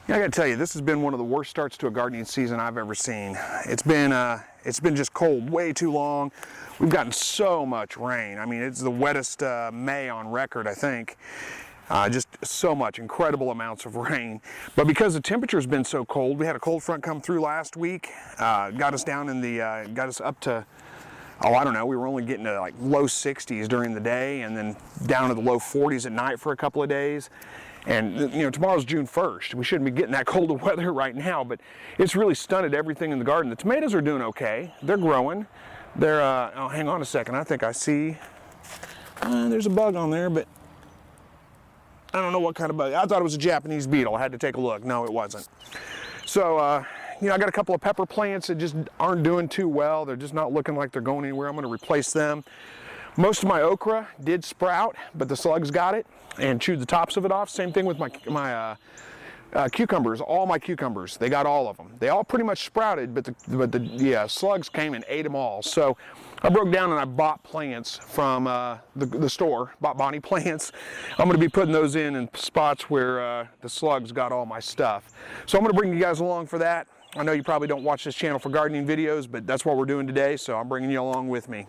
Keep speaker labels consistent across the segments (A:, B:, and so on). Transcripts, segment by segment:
A: Yeah, I gotta tell you, this has been one of the worst starts to a gardening season I've ever seen. It's been just cold way too long. We've gotten so much rain. I mean, it's the wettest May on record, I think. Just so much, incredible amounts of rain. But because the temperature's been so cold, we had a cold front come through last week, got us down in the, got us up to, oh, I don't know, we were only getting to like low 60s during the day and then down to the low 40s at night for a couple of days. And you know, tomorrow's June 1st. We shouldn't be getting that cold of weather right now, but it's really stunted everything in the garden. The tomatoes are doing okay. They're growing. They're, oh, hang on a second. I think I see, there's a bug on there, but I don't know what kind of bug. I thought it was a Japanese beetle. I had to take a look. No, it wasn't. So, you know, I got a couple of pepper plants that just aren't doing too well. They're just not looking like they're going anywhere. I'm going to replace them. Most of my okra did sprout, but the slugs got it and chewed the tops of it off. Same thing with my cucumbers. All my cucumbers, they got all of them. They all pretty much sprouted, but the slugs came and ate them all. So I broke down and I bought plants from the store, bought Bonnie plants. I'm going to be putting those in spots where the slugs got all my stuff. So I'm going to bring you guys along for that. I know you probably don't watch this channel for gardening videos, but that's what we're doing today, so I'm bringing you along with me.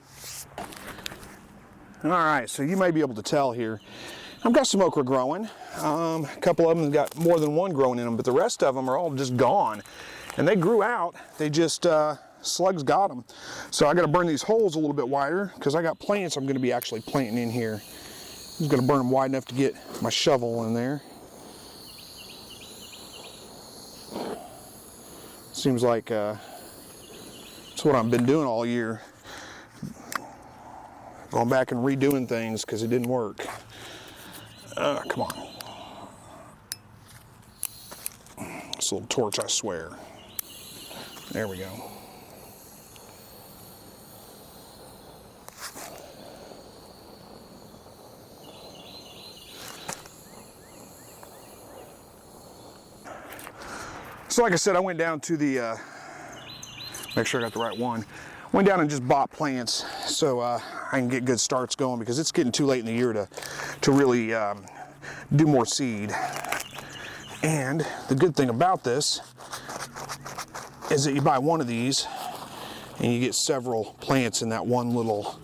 A: All right, so you may be able to tell here, I've got some okra growing. A couple of them have got more than one growing in them, but the rest of them are all just gone. And they grew out, they just, slugs got them. So I gotta burn these holes a little bit wider because I got plants I'm gonna be actually planting in here. I'm just gonna burn them wide enough to get my shovel in there. Seems like that's what I've been doing all year. Going back and redoing things because it didn't work. Come on. This little torch, I swear. There we go. So like I said, I went down to the, make sure I got the right one. Went down and just bought plants so I can get good starts going because it's getting too late in the year to really do more seed. And the good thing about this is that you buy one of these and you get several plants in that one little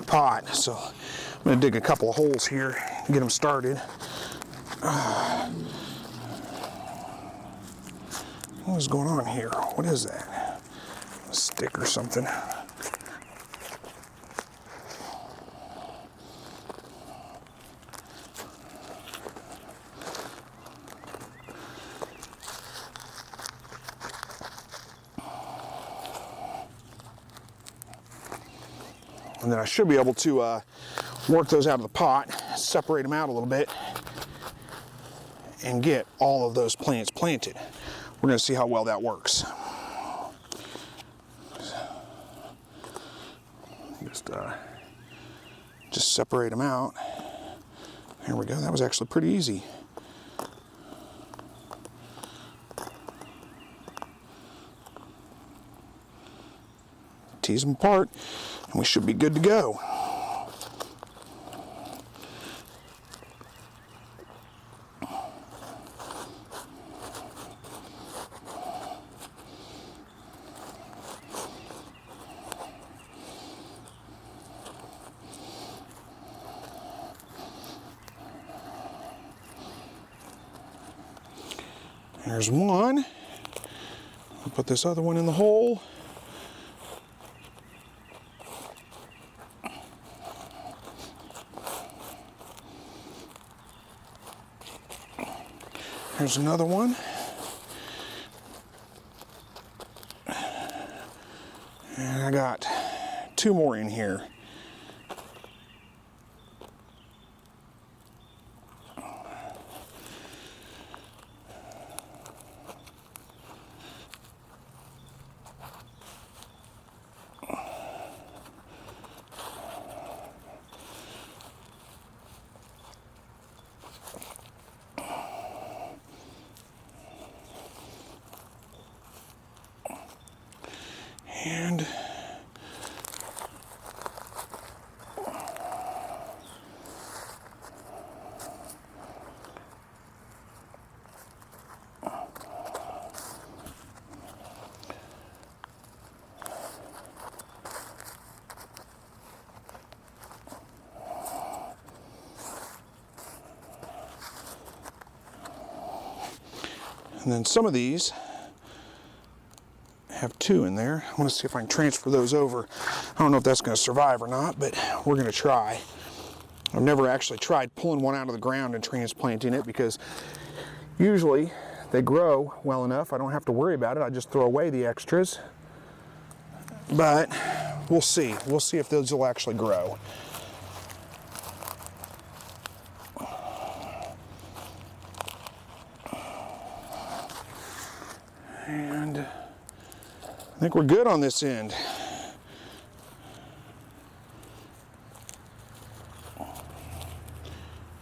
A: pot. So I'm going to dig a couple of holes here and get them started. What is going on here? What is that? A stick or something. And then I should be able to work those out of the pot, separate them out a little bit, and get all of those plants planted. We're going to see how well that works. Just separate them out. There we go. That was actually pretty easy. Tease them apart, and we should be good to go. There's one. I'll put this other one in the hole. There's another one. And I got two more in here. And And then some of these have 2 in there. I want to see if I can transfer those over. I don't know if that's going to survive or not, but we're going to try. I've never actually tried pulling one out of the ground and transplanting it because usually they grow well enough. I don't have to worry about it. I just throw away the extras. But we'll see. We'll see if those will actually grow. And I think we're good on this end.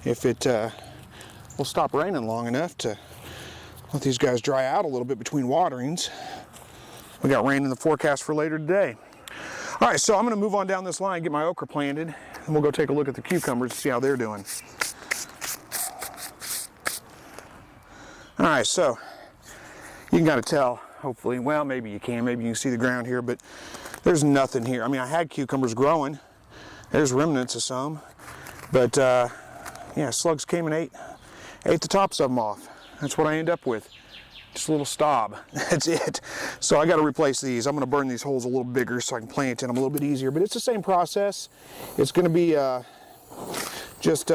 A: If it will stop raining long enough to let these guys dry out a little bit between waterings. We got rain in the forecast for later today. All right, so I'm going to move on down this line, get my okra planted, and we'll go take a look at the cucumbers to see how they're doing. All right, so you can kind of tell, hopefully, well, maybe you can see the ground here, but there's nothing here. I mean, I had cucumbers growing. There's remnants of some, but yeah, slugs came and ate the tops of them off. That's what I end up with. Just a little stub. That's it. So I got to replace these. I'm going to burn these holes a little bigger so I can plant in them a little bit easier. But it's the same process. It's going to be just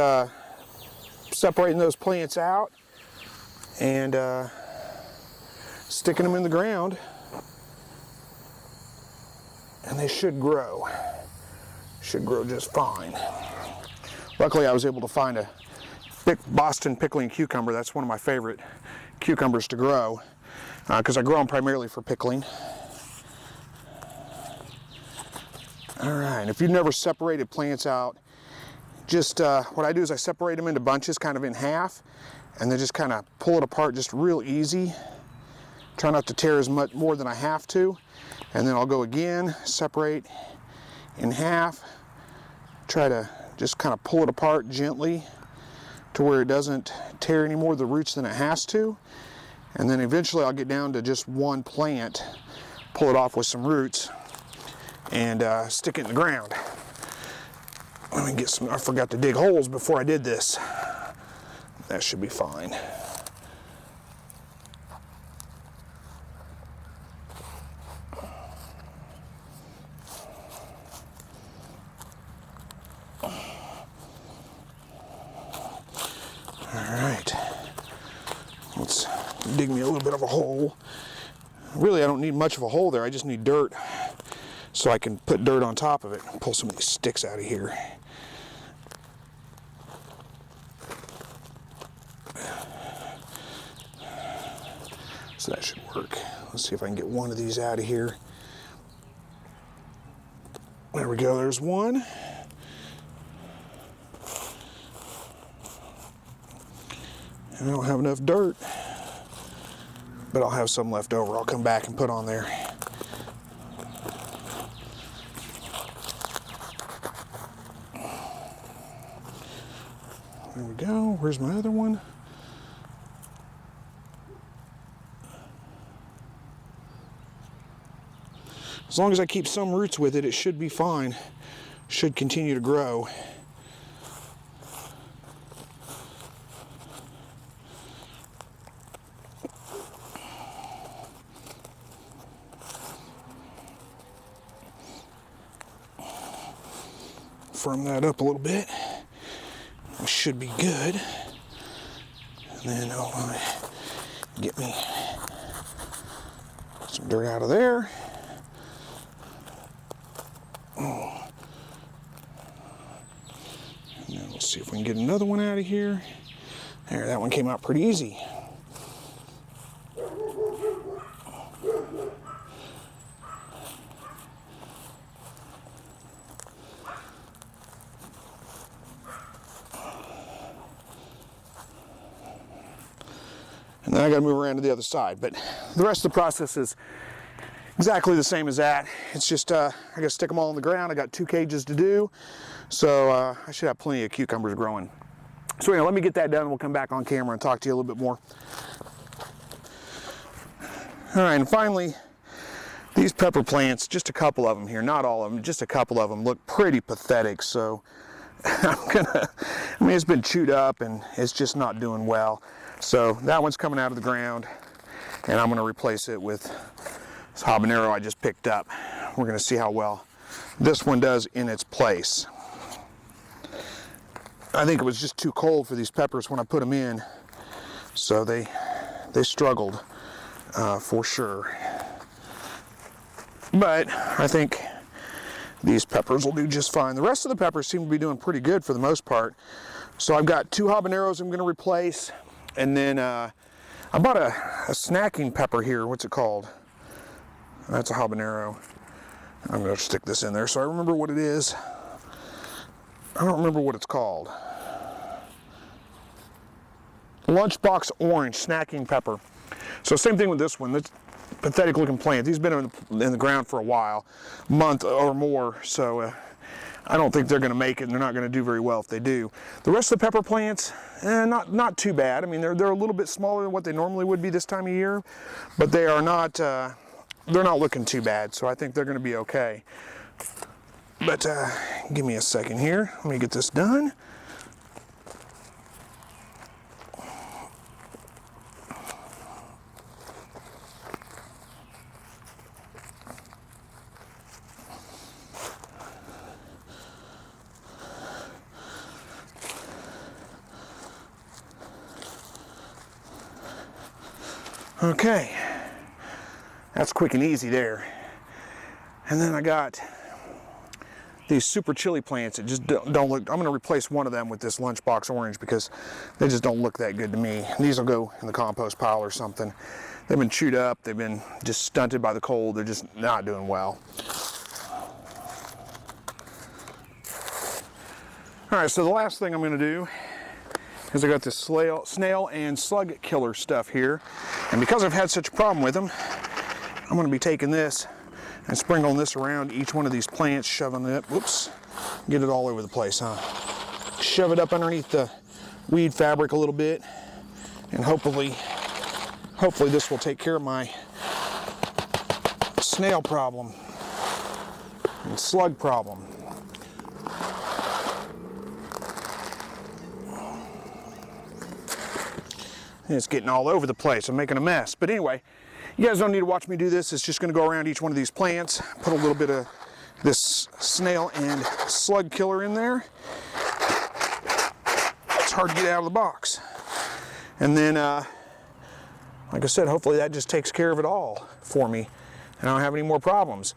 A: separating those plants out and sticking them in the ground. And they should grow. Should grow just fine. Luckily, I was able to find a Boston pickling cucumber. That's one of my favorite cucumbers to grow because I grow them primarily for pickling. All right, if you've never separated plants out, just what I do is I separate them into bunches, kind of in half, and then just kind of pull it apart just real easy. Try not to tear as much more than I have to, and then I'll go again, separate in half, try to just kind of pull it apart gently to where it doesn't tear any more of the roots than it has to. And then eventually I'll get down to just one plant, pull it off with some roots, and stick it in the ground. Let me get some, I forgot to dig holes before I did this. That should be fine. Dig me a little bit of a hole. Really, I don't need much of a hole there. I just need dirt so I can put dirt on top of it and pull some of these sticks out of here. So that should work. Let's see if I can get one of these out of here. There we go, there's one. And I don't have enough dirt, but I'll have some left over. I'll come back and put on there. There we go. Where's my other one? As long as I keep some roots with it, it should be fine. Should continue to grow. Firm that up a little bit. It should be good. And then I'll get me some dirt out of there. And then we'll see if we can get another one out of here. There, that one came out pretty easy. And then I got to move around to the other side. But the rest of the process is exactly the same as that. It's just I got to stick them all in the ground. I got 2 cages to do, so I should have plenty of cucumbers growing. So anyway, let me get that done and we'll come back on camera and talk to you a little bit more. All right, and finally, these pepper plants, just a couple of them here, not all of them, just a couple of them look pretty pathetic. So I mean, it's been chewed up and it's just not doing well. So that one's coming out of the ground. and I'm going to replace it with this habanero I just picked up. We're going to see how well this one does in its place. I think it was just too cold for these peppers when I put them in, so they struggled for sure. But I think these peppers will do just fine. The rest of the peppers seem to be doing pretty good for the most part. So I've got 2 habaneros I'm going to replace, and then I bought a snacking pepper here. What's it called? That's a habanero. I'm going to stick this in there so I remember what it is. I don't remember what it's called. Lunchbox orange snacking pepper. So same thing with this one. This pathetic looking plant. These have been in the ground for a while, month or more. So I don't think they're going to make it, and they're not going to do very well if they do. The rest of the pepper plants, not too bad. I mean, they're a little bit smaller than what they normally would be this time of year, but they are not. They're not looking too bad. So I think they're going to be okay. But give me a second here. Let me get this done. Okay, that's quick and easy there. And then I got these super chili plants that just don't look. I'm going to replace one of them with this lunchbox orange because they just don't look that good to me. And these will go in the compost pile or something. They've been chewed up. They've been just stunted by the cold. They're just not doing well. All right, so the last thing I'm going to do is I got this snail and slug killer stuff here. And because I've had such a problem with them, I'm going to be taking this and sprinkling this around each one of these plants, shoving it, whoops, get it all over the place, huh? Shove it up underneath the weed fabric a little bit, and hopefully this will take care of my snail problem and slug problem. And it's getting all over the place. I'm making a mess. But anyway, you guys don't need to watch me do this. It's just going to go around each one of these plants, put a little bit of this snail and slug killer in there. It's hard to get out of the box. And then, like I said, hopefully that just takes care of it all for me, and I don't have any more problems,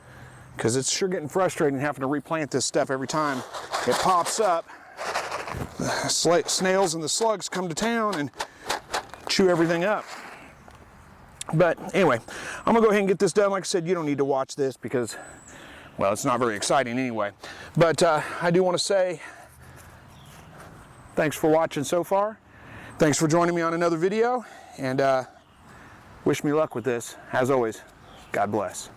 A: because it's sure getting frustrating having to replant this stuff every time it pops up. The snails and the slugs come to town and chew everything up. But anyway, I'm gonna go ahead and get this done. Like I said, you don't need to watch this because, well, it's not very exciting anyway. But I do want to say thanks for watching so far. Thanks for joining me on another video, and wish me luck with this. As always, God bless.